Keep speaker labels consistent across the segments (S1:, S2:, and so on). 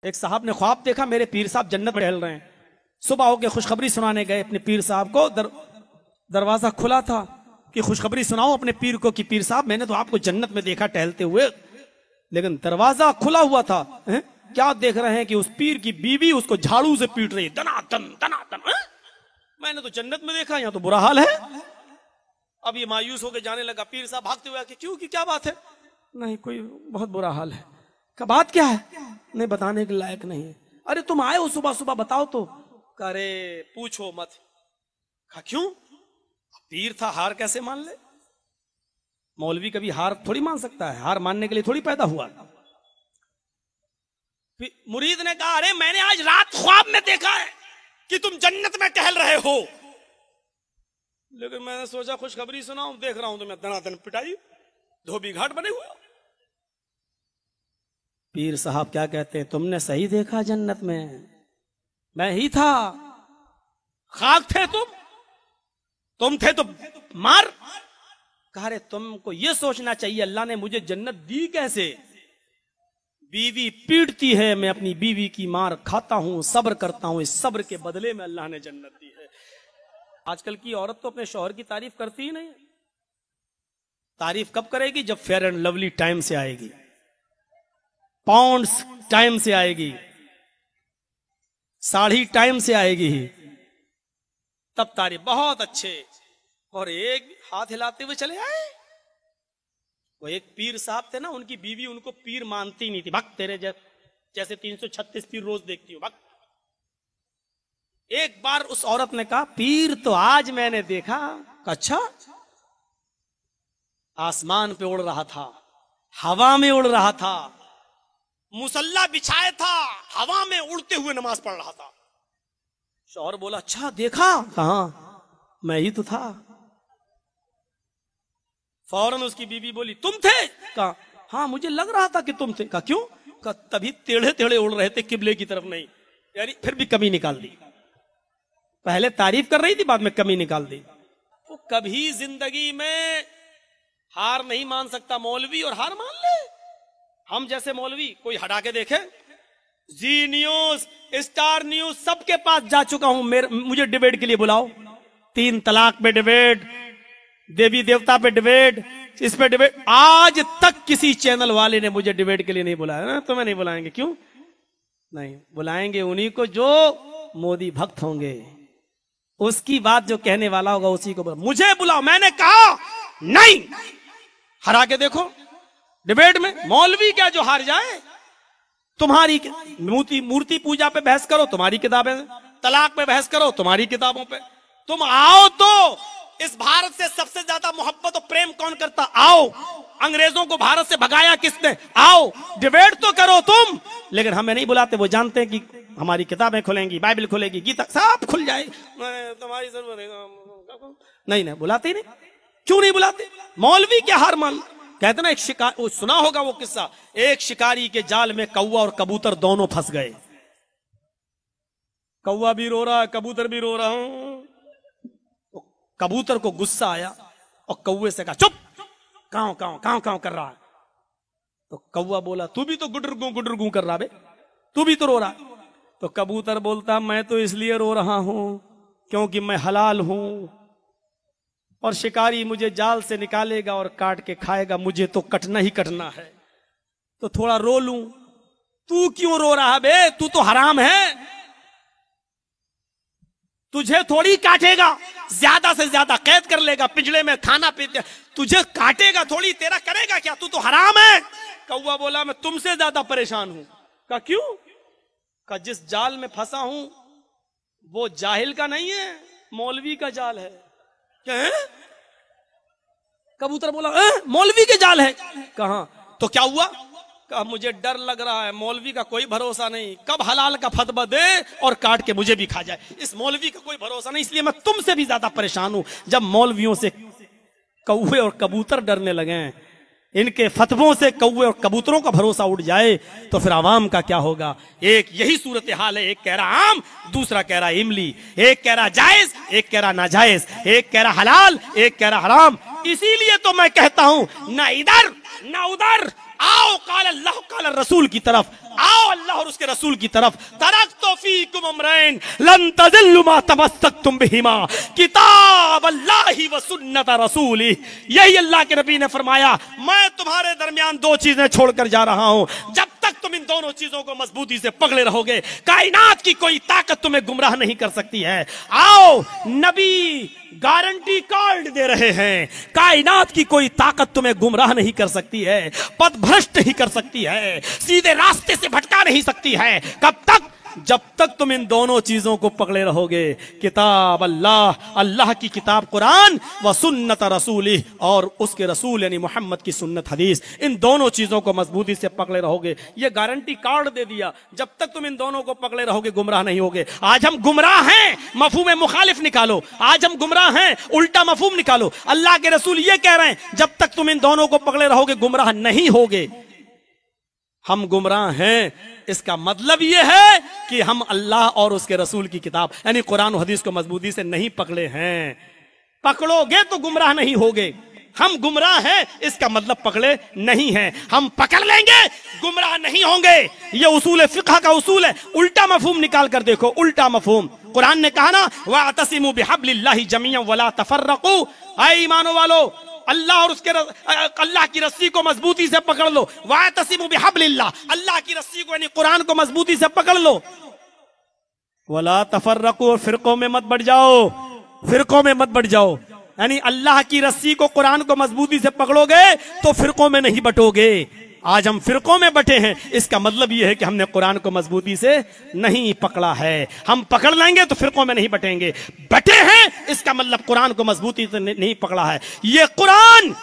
S1: एक साहब ने ख्वाब देखा, मेरे पीर साहब जन्नत में टहल रहे हैं। सुबह होके खुशखबरी सुनाने गए अपने पीर साहब को। दरवाजा खुला था कि खुशखबरी सुनाओ अपने पीर को कि पीर साहब मैंने तो आपको जन्नत में देखा टहलते हुए। लेकिन दरवाजा खुला हुआ था। क्या देख रहे हैं कि उस पीर की बीवी उसको झाड़ू से पीट रही, दनादन दनादन। मैंने तो जन्नत में देखा, यहाँ तो बुरा हाल है। अब ये मायूस होकर जाने लगा। पीर साहब भागते हुए आके, क्यों कि क्या बात है? नहीं कोई बहुत बुरा हाल है। क्या बात क्या है? नहीं बताने के लायक नहीं है। अरे तुम आए हो सुबह सुबह, बताओ तो। अरे पूछो मत। क्यों? पीर था, हार कैसे मान ले? मौलवी कभी हार थोड़ी मान सकता है, हार मानने के लिए थोड़ी पैदा हुआ। मुरीद ने कहा, अरे मैंने आज रात ख्वाब में देखा है कि तुम जन्नत में टहल रहे हो। लेकिन मैंने सोचा खुशखबरी सुनाऊं, देख रहा हूं तो मैं दनादन पिटाई, धोबी घाट बने हुए। पीर साहब क्या कहते हैं, तुमने सही देखा जन्नत में, मैं ही था। खाक थे तुम थे तो मार। कहा रे तुमको ये सोचना चाहिए अल्लाह ने मुझे जन्नत दी कैसे? बीवी पीटती है, मैं अपनी बीवी की मार खाता हूं, सब्र करता हूं, इस सब्र के बदले में अल्लाह ने जन्नत दी है। आजकल की औरत तो अपने शौहर की तारीफ करती ही नहीं। तारीफ कब करेगी? जब फेयर एंड लवली टाइम से आएगी, पाउंड्स टाइम से आएगी, साड़ी टाइम से आएगी, तब तारीफ। बहुत अच्छे। और एक हाथ हिलाते हुए चले आए। वो एक पीर साहब थे ना, उनकी बीवी उनको पीर मानती नहीं थी। भक्त तेरे जैसे 336 पीर रोज देखती हूं, भक्त। एक बार उस औरत ने कहा, पीर तो आज मैंने देखा। अच्छा? आसमान पे उड़ रहा था, हवा में उड़ रहा था, मुसल्ला बिछाया था, हवा में उड़ते हुए नमाज पढ़ रहा था। शौहर बोला, अच्छा देखा? कहां? मैं ही तो था। फौरन उसकी बीवी बोली, तुम थे? कहा हाँ मुझे लग रहा था कि तुम थे। कहा क्यों? कहा तभी टेढ़े टेढ़े उड़ रहे थे, किबले की तरफ नहीं। यानी फिर भी कमी निकाल दी। पहले तारीफ कर रही थी, बाद में कमी निकाल दी। तो कभी जिंदगी में हार नहीं मान सकता मौलवी, और हार मान ले। हम जैसे मौलवी कोई हटा के देखे? जी न्यूज, स्टार न्यूज, सबके पास जा चुका हूं। मुझे डिबेट के लिए बुलाओ। 3 तलाक पे डिबेट, देवी देवता पे डिबेट, इस पे डिबेट। आज तक किसी चैनल वाले ने मुझे डिबेट के लिए नहीं बुलाया ना। तुम्हें नहीं बुलाएंगे, क्यों नहीं बुलाएंगे? उन्हीं को जो मोदी भक्त होंगे। उसकी बात जो कहने वाला होगा उसी को बुलाओ। मुझे बुलाओ, मैंने कहा नहीं। हरा के देखो डिबेट में। मौलवी क्या जो हार जाए? तुम्हारी मूर्ति पूजा पे बहस करो, तुम्हारी किताबें। तलाक पे बहस करो, तुम्हारी किताबों पे। तुम आओ तो इस भारत से सबसे ज्यादा मोहब्बत और प्रेम कौन करता? आओ। अंग्रेजों को भारत से भगाया किसने? आओ। डिबेट तो करो तुम। लेकिन हमें नहीं बुलाते। वो जानते हैं कि हमारी किताबें खुलेंगी, बाइबल खुलेगी, गीता सब खुल जाए, तुम्हारी जरूरत है। नहीं बुलाते ही नहीं। क्यों नहीं बुलाते? मौलवी क्या हार मान? कहते ना, एक शिकार, सुना होगा वो किस्सा, एक शिकारी के जाल में कौवा और कबूतर दोनों फंस गए। कौवा भी रो रहा है, कबूतर भी रो रहा हूं। कबूतर को गुस्सा आया और कौवे से कहा, चुप, कांव कांव कांव कांव कर रहा है। तो कौवा बोला, तू भी तो गुडर गू कर रहा बे, तू भी तो रो रहा। तो कबूतर बोलता, मैं तो इसलिए रो रहा हूं क्योंकि मैं हलाल हूं, और शिकारी मुझे जाल से निकालेगा और काट के खाएगा, मुझे तो कटना ही कटना है, तो थोड़ा रो लूं। तू क्यों रो रहा बे? तू तो हराम है, तुझे थोड़ी काटेगा, ज्यादा से ज्यादा कैद कर लेगा, पिंजड़े में खाना पीते, तुझे काटेगा थोड़ी, तेरा करेगा क्या? तू तो हराम है। कौवा बोला, मैं तुमसे ज्यादा परेशान हूं। कहा क्यों? कहा जिस जाल में फंसा हूं वो जाहिल का नहीं है, मौलवी का जाल है। क्या है? कबूतर बोला, मौलवी के जाल है। कहा तो क्या हुआ? कहा मुझे डर लग रहा है, मौलवी का कोई भरोसा नहीं, कब हलाल का फतवा दे और काट के मुझे भी खा जाए। इस मौलवी का कोई भरोसा नहीं, इसलिए मैं तुमसे भी ज्यादा परेशान हूं। जब मौलवियों से कौवे और कबूतर डरने लगे, इनके फतवों से कौवे और कबूतरों का भरोसा उड़ जाए, तो फिर आवाम का क्या होगा? एक यही सूरत हाल है। एक कह रहा आम, दूसरा कह रहा इमली, एक कह रहा जायज, एक कह रहा नाजायज, एक कह रहा हलाल, एक कह रहा हराम। इसीलिए तो मैं कहता हूं, ना इधर ना उधर, आओ काल अल्लाह काल रसूल की तरफ, आओ अल्लाह और उसके रसूल की तरफ। तरक्तु फीकुम अमरैन लन तज़िल्लु मा तमस्सक्तुम बिहिमा किताब अल्लाहि व सुन्नत रसूली। यही अल्लाह के नबी ने फरमाया, मैं तुम्हारे दरमियान दो चीजें छोड़कर जा रहा हूं, जब तक तुम इन दोनों चीजों को मजबूती से पकड़े रहोगे कायनात की कोई ताकत तुम्हें गुमराह नहीं कर सकती है। आओ, नबी गारंटी कार्ड दे रहे हैं, कायनात की कोई ताकत तुम्हें गुमराह नहीं कर सकती है, पथभ्रष्ट नहीं कर सकती है, सीधे रास्ते से भटका नहीं सकती है। कब तक? जब तक तुम इन दोनों चीजों को पकड़े रहोगे, किताब अल्लाह, अल्लाह की किताब कुरान, व सुन्नत रसूली, और उसके रसूल यानी मोहम्मद की सुन्नत हदीस, इन दोनों चीजों को मजबूती से पकड़े रहोगे। ये गारंटी कार्ड दे दिया, जब तक तुम इन दोनों को पकड़े रहोगे गुमराह नहीं होगे। आज हम गुमराह हैं, मफहूम मुखालिफ निकालो। आज हम गुमराह हैं, उल्टा मफहूम निकालो। अल्लाह के रसूल ये कह रहे हैं, जब तक तुम इन दोनों को पकड़े रहोगे गुमराह नहीं होगे। हम गुमराह हैं, इसका मतलब यह है कि हम अल्लाह और उसके रसूल की किताब यानी कुरान और हदीस को मजबूती से नहीं पकड़े हैं। पकड़ोगे तो गुमराह नहीं होगे। हम गुमराह हैं, इसका मतलब पकड़े नहीं हैं। हम पकड़ लेंगे, गुमराह नहीं होंगे। यह उसूल फिक़ह का उसूल है। उल्टा मफहूम निकाल कर देखो, उल्टा मफहूम। कुरान ने कहा ना, वातसिमू बिहब्लिल्लाहि जमीअन वला तफर्रकू। ऐ ईमान वालो, अल्लाह और उसके अल्लाह की रस्सी को मजबूती से पकड़ लो। वातसिमू बिहब्लिल्लाह, अल्लाह की रस्सी को यानी कुरान को मजबूती से पकड़ लो। वला तफर्रकू, फिरकों में मत बढ़ जाओ, फिरकों में मत बढ़ जाओ। यानी अल्लाह की रस्सी को कुरान को मजबूती से पकड़ोगे तो फिरकों में नहीं बटोगे। आज हम फिरकों में बटे हैं, इसका मतलब यह है कि हमने कुरान को मजबूती से नहीं पकड़ा है। हम पकड़ लेंगे तो फिरकों में नहीं बटेंगे। बटे हैं, इसका मतलब कुरान को मजबूती से नहीं पकड़ा है। यह कुरान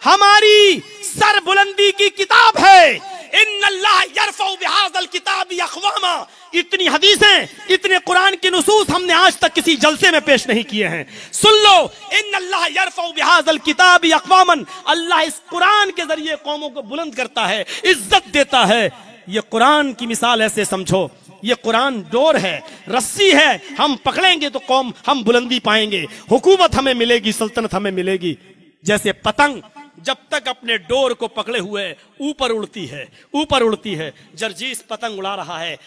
S1: हमारी सरबुलंदी की किताब है। इन्नल्लाह यरफउ बिहाज़ल किताबि अक़वामा। इतनी हदीसें, इतने कुरान के नुसूस हमने आज तक किसी जलसे में पेश नहीं किए हैं। सुन लो, इन्नल्लाह यरफउ बिहाज़ल किताबि अक़वामन। अल्लाह इस कुरान के जरिए कौमों को बुलंद करता है, इज्जत देता है। ये कुरान की मिसाल ऐसे समझो, ये कुरान डोर है, रस्सी है। हम पकड़ेंगे तो कौम, हम बुलंदी पाएंगे, हुकूमत हमें मिलेगी, सल्तनत हमें मिलेगी। जैसे पतंग जब तक अपने डोर को पकड़े हुए ऊपर उड़ती है, ऊपर उड़ती है। जरजीस पतंग उड़ा रहा है,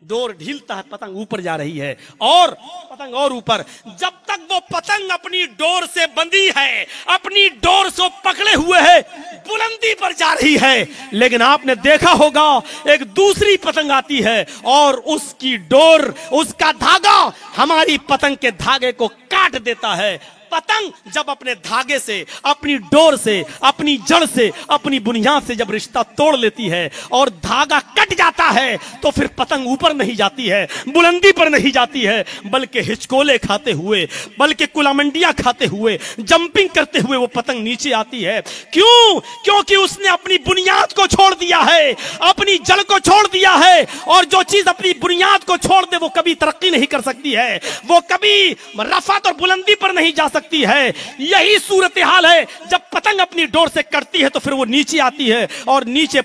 S1: डोर ढीलता है, पतंग ऊपर जा रही है, और पतंग और ऊपर। जब तक वो पतंग अपनी डोर से बंधी है, अपनी डोर से पकड़े हुए है, बुलंदी पर जा रही है। लेकिन आपने देखा होगा एक दूसरी पतंग आती है और उसकी डोर, उसका धागा हमारी पतंग के धागे को काट देता है। पतंग जब अपने धागे से, अपनी डोर से, अपनी जड़ से, अपनी बुनियाद से जब रिश्ता तोड़ लेती है और धागा कट जाता है, तो फिर पतंग ऊपर नहीं जाती है, बुलंदी पर नहीं जाती है, बल्कि हिचकोले खाते हुए, बल्कि कुलामंडियां खाते हुए, जंपिंग करते हुए वो पतंग नीचे आती है। क्यों? क्योंकि उसने अपनी बुनियाद को छोड़ दिया है, अपनी जड़ को छोड़ दिया है। और जो चीज अपनी बुनियाद को छोड़ दे वो कभी तरक्की नहीं कर सकती है, वो कभी रफात और बुलंदी पर नहीं जा सकती है। यही सूरत हाल है, जब पतंग अपनी डोर से कटती है तो फिर वो नीचे आती है और नीचे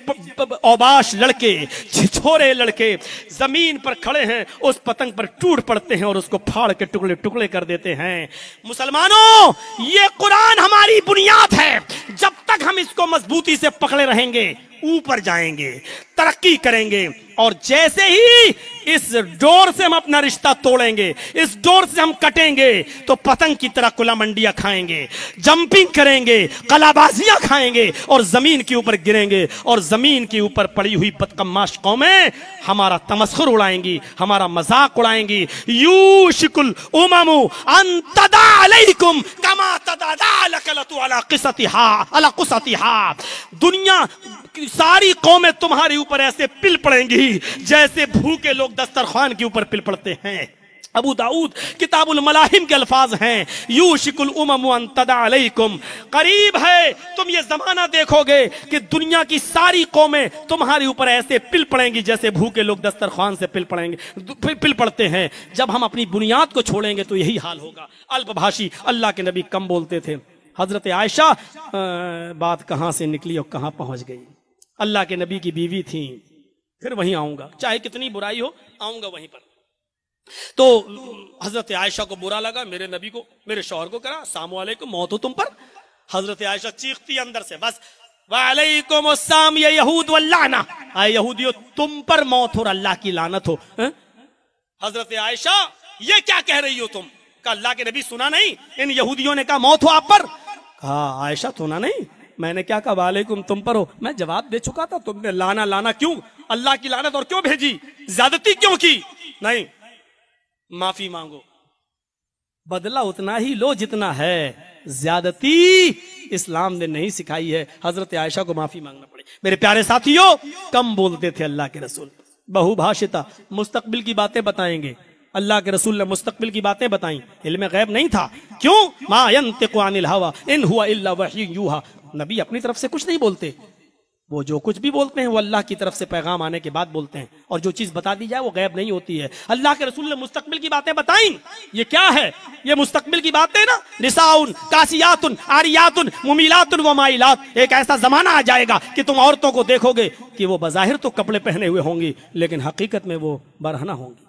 S1: औबाश लड़के, छिछोरे लड़के जमीन पर खड़े हैं, उस पतंग पर टूट पड़ते हैं और उसको फाड़ के टुकड़े टुकड़े कर देते हैं। मुसलमानों, ये कुरान हमारी बुनियाद है। जब तक हम इसको मजबूती से पकड़े रहेंगे ऊपर जाएंगे, तरक्की करेंगे। और जैसे ही इस डोर से हम अपना रिश्ता तोड़ेंगे, इस डोर से हम कटेंगे, तो पतंग की तरह कुलामंडियां खाएंगे, जंपिंग करेंगे, कलाबाजियां खाएंगे और जमीन के ऊपर गिरेंगे। और जमीन के ऊपर पड़ी हुई बदकम्माश कौमें हमारा तमस्खुर उड़ाएंगी, हमारा मजाक उड़ाएंगी। यूशिकुल उममु अन तदा अलैकुम कमा तदा लकलतु अला क़िसतिहा। दुनिया सारी कौमें तुम्हारे ऊपर ऐसे पिल पड़ेंगी जैसे भूखे लोग दस्तरखान के ऊपर पिल पड़ते हैं। अबू दाऊद किताबुल मलाहिम के अल्फाज हैं, यूशिकुल उममु अन तदा अलैकुम। करीब है तुम ये जमाना देखोगे कि दुनिया की सारी कौमें तुम्हारे ऊपर ऐसे पिल पड़ेंगी जैसे भूखे लोग दस्तरखान से पिल पड़ते हैं। जब हम अपनी बुनियाद को छोड़ेंगे तो यही हाल होगा। अल्पभाषी अल्लाह के नबी कम बोलते थे। हजरत आयशा बात कहां से निकली और कहां पहुंच गई। अल्लाह के नबी की बीवी थी। फिर वहीं आऊंगा, चाहे कितनी बुराई हो आऊंगा वहीं पर। तो हजरत आयशा को बुरा लगा, मेरे नबी को, मेरे शौहर को करा, अस्सलाम वालेकुम, मौत हो तुम पर। हजरत आयशा चीखती अंदर से, बस वालेकुमुस्सलाम या यहूद वल्लाना, आए यहूदियों तुम पर मौत हो और अल्लाह की लानत हो। हजरत आयशा ये क्या कह रही हो तुम? कहा अल्लाह के नबी सुना नहीं, इन यहूदियों ने कहा मौत हो आप पर। कहा आयशा सुना नहीं, मैंने क्या कहा वालेकुम तुम पर हो, मैं जवाब दे चुका था, तुमने लाना लाना क्यों, अल्लाह की लानत और क्यों भेजी, ज्यादती क्यों की? नहीं, माफी मांगो, बदला उतना ही लो जितना है, ज्यादती इस्लाम ने नहीं सिखाई है। हजरत आयशा को माफी मांगना पड़े। मेरे प्यारे साथियों, कम बोलते थे अल्लाह के रसूल, बहुभाषिता, मुस्तकबिल की बातें बताएंगे। अल्लाह के रसूल ने मुस्तकबिल की बातें बताई, इल्म गैब नहीं था। क्यों? मा यंतिकु अनिल हवा इन हुवा इल्ला वह्युन यूहा, नबी अपनी तरफ से कुछ नहीं बोलते, वो जो कुछ भी बोलते हैं वो अल्लाह की तरफ से पैगाम आने के बाद बोलते हैं, और जो चीज बता दी जाए वो गैब नहीं होती है। अल्लाह के रसूल ने मुस्तकबिल की बातें बताई। ये क्या है? ये मुस्तकबिल की बातें ना, निसाउन कासियातुन आरियातुन मुमीलातुन व माइलात, एक ऐसा जमाना आ जाएगा कि तुम औरतों को देखोगे कि वो बज़ाहिर तो कपड़े पहने हुए होंगी लेकिन हकीकत में वो बरहना होंगी।